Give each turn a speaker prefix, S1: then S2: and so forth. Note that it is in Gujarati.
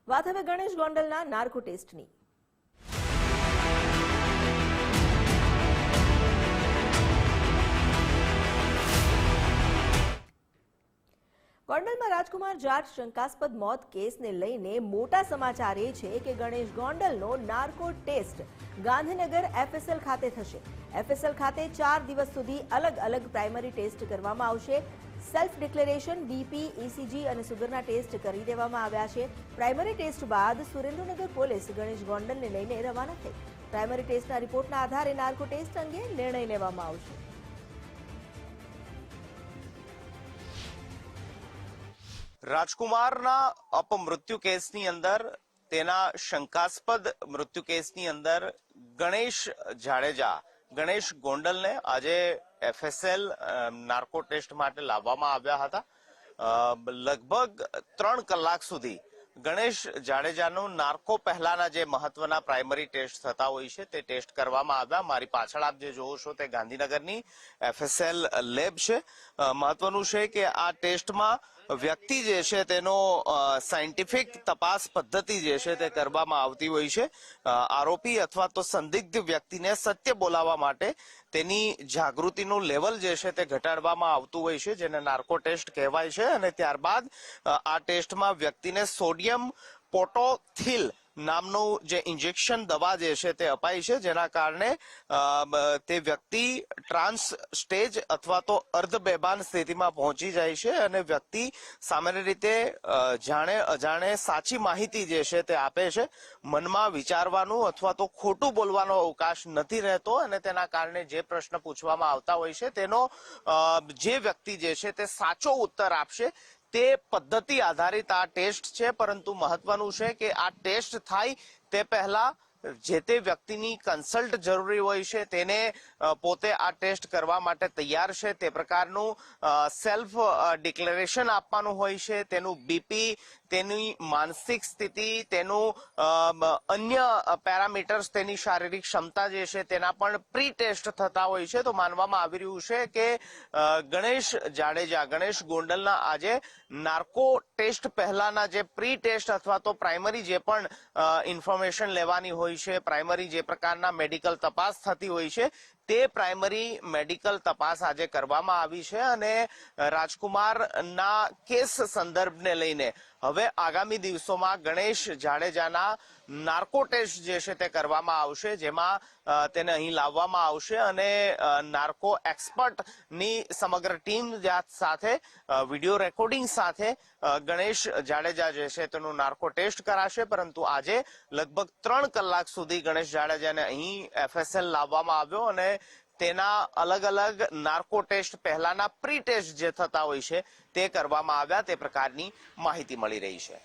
S1: વાત હવે ગણેશ ગોંડલના નાર્કો ટેસ્ટની। ગોંડલમાં રાજકુમાર જાટ શંકાસ્પદ મોત કેસને લઈને મોટા સમાચાર એ છે કે ગણેશ ગોંડલનો નાર્કો ટેસ્ટ ગાંધીનગર એફએસએલ ખાતે થશે। એફએસએલ ખાતે 4 દિવસ સુધી અલગ અલગ પ્રાઇમરી ટેસ્ટ કરવામાં આવશે। સેલ્ફ ડિક્લેરેશન, બીપી, ઇસીજી અને સુગરના ટેસ્ટ કરી દેવામાં આવ્યા છે। પ્રાઇમરી ટેસ્ટ બાદ સુરેન્દ્રનગર પોલીસ ગણેશ ગોંડલને લઈને રવાના થઈ। પ્રાઇમરી ટેસ્ટના રિપોર્ટના આધારે નાર્કો ટેસ્ટ અંગે નિર્ણય લેવામાં આવશે।
S2: રાજકુમારના અપમૃત્યુ કેસની અંદર તેના શંકાસ્પદ મૃત્યુ કેસની અંદર ગણેશ જાડેજા ગણેશ ગોંડલને આજે એફએસએલ નાર્કો ટેસ્ટ માટે લાવવામાં આવ્યા હતા। લગભગ 3 કલાક સુધી ગણેશ જાડેજાનું નાર્કો પહેલાના જે મહત્વના પ્રાઇમરી ટેસ્ટ થતા હોય છે તે ટેસ્ટ કરવામાં આવ્યા। મારી પાછળ આપ જે જોવો છો તે ગાંધીનગરની એફએસએલ લેબ છે। મહત્વનું છે કે આ ટેસ્ટમાં વ્યક્તિ જે છે તેનો સાયન્ટિફિક તપાસ પદ્ધતિ જે છે તે કરવામાં આવતી હોય છે। આરોપી અથવા તો સંદિગ્ધ વ્યક્તિને સત્ય બોલાવવા માટે તેની જાગૃતિનું લેવલ જે છે તે ઘટાડવામાં આવતું હોય છે, જેને નાર્કો ટેસ્ટ કહેવાય છે। અને ત્યારબાદ આ ટેસ્ટમાં વ્યક્તિને સોડિયમ પોટોથિલ નામનું જે ઇન્જેક્શન દવા જે છે તે અપાય છે, જેના કારણે તે વ્યક્તિ ટ્રાન્સ સ્ટેજ અથવા તો અર્ધ બેભાન સ્થિતિમાં પહોંચી જાય છે અને વ્યક્તિ સામાન્ય રીતે જાણે અજાણે સાચી માહિતી જે છે તે આપે છે। મનમાં વિચારવાનું અથવા તો ખોટું બોલવાનો અવકાશ નથી રહેતો અને તેના કારણે જે પ્રશ્ન પૂછવામાં આવતા હોય છે તેનો જે વ્યક્તિ જે છે તે સાચો ઉત્તર આપશે તે પદ્ધતિ આધારિત આ ટેસ્ટ છે। પરંતુ મહત્વનું છે કે આ ટેસ્ટ થાય તે પહેલા જે તે વ્યક્તિની કન્સલ્ટ જરૂરી હોય છે, તેને પોતે આ ટેસ્ટ કરવા માટે તૈયાર છે તે પ્રકારનું સેલ્ફ ડિક્લેરેશન આપવાનું હોય છે। તેનું બીપી, તેની માનસિક સ્થિતિ, તેનું અન્ય પેરામીટર્સ, તેની શારીરિક ક્ષમતા જે છે તેના પણ પ્રી ટેસ્ટ થતા હોય છે। તો માનવામાં આવી રહ્યું છે કે ગણેશ જાડેજા ગણેશ ગોંડલના આજે નાર્કો ટેસ્ટ પહેલાના જે પ્રી ટેસ્ટ અથવા તો પ્રાઇમરી જે પણ ઇન્ફોર્મેશન લેવાની હોય છે, પ્રાઇમરી જે પ્રકારના મેડિકલ તપાસ થતી હોય છે તે પ્રાઇમરી મેડિકલ તપાસ આજે કરવામાં આવી છે। અને રાજકુમારના કેસ સંદર્ભને લઈને હવે આગામી દિવસોમાં ગણેશ જાડેજાના નાર્કો ટેસ્ટ જે છે તે કરવામાં આવશે, જેમાં તેને અહીં લાવવામાં આવશે અને નાર્કો એક્સપર્ટની સમગ્ર ટીમ સાથે વિડીયો રેકોર્ડિંગ સાથે ગણેશ જાડેજા જે છે તેનું નાર્કો ટેસ્ટ કરાશે। પરંતુ આજે લગભગ 3 કલાક સુધી ગણેશ જાડેજાને અહીં એફએસએલ લાવવામાં આવ્યો અને તેના અલગ અલગ નાર્કો ટેસ્ટ પહેલાના પ્રી ટેસ્ટ જે થતા હોય છે તે કરવામાં આવ્યા, તે પ્રકારની માહિતી મળી રહી છે।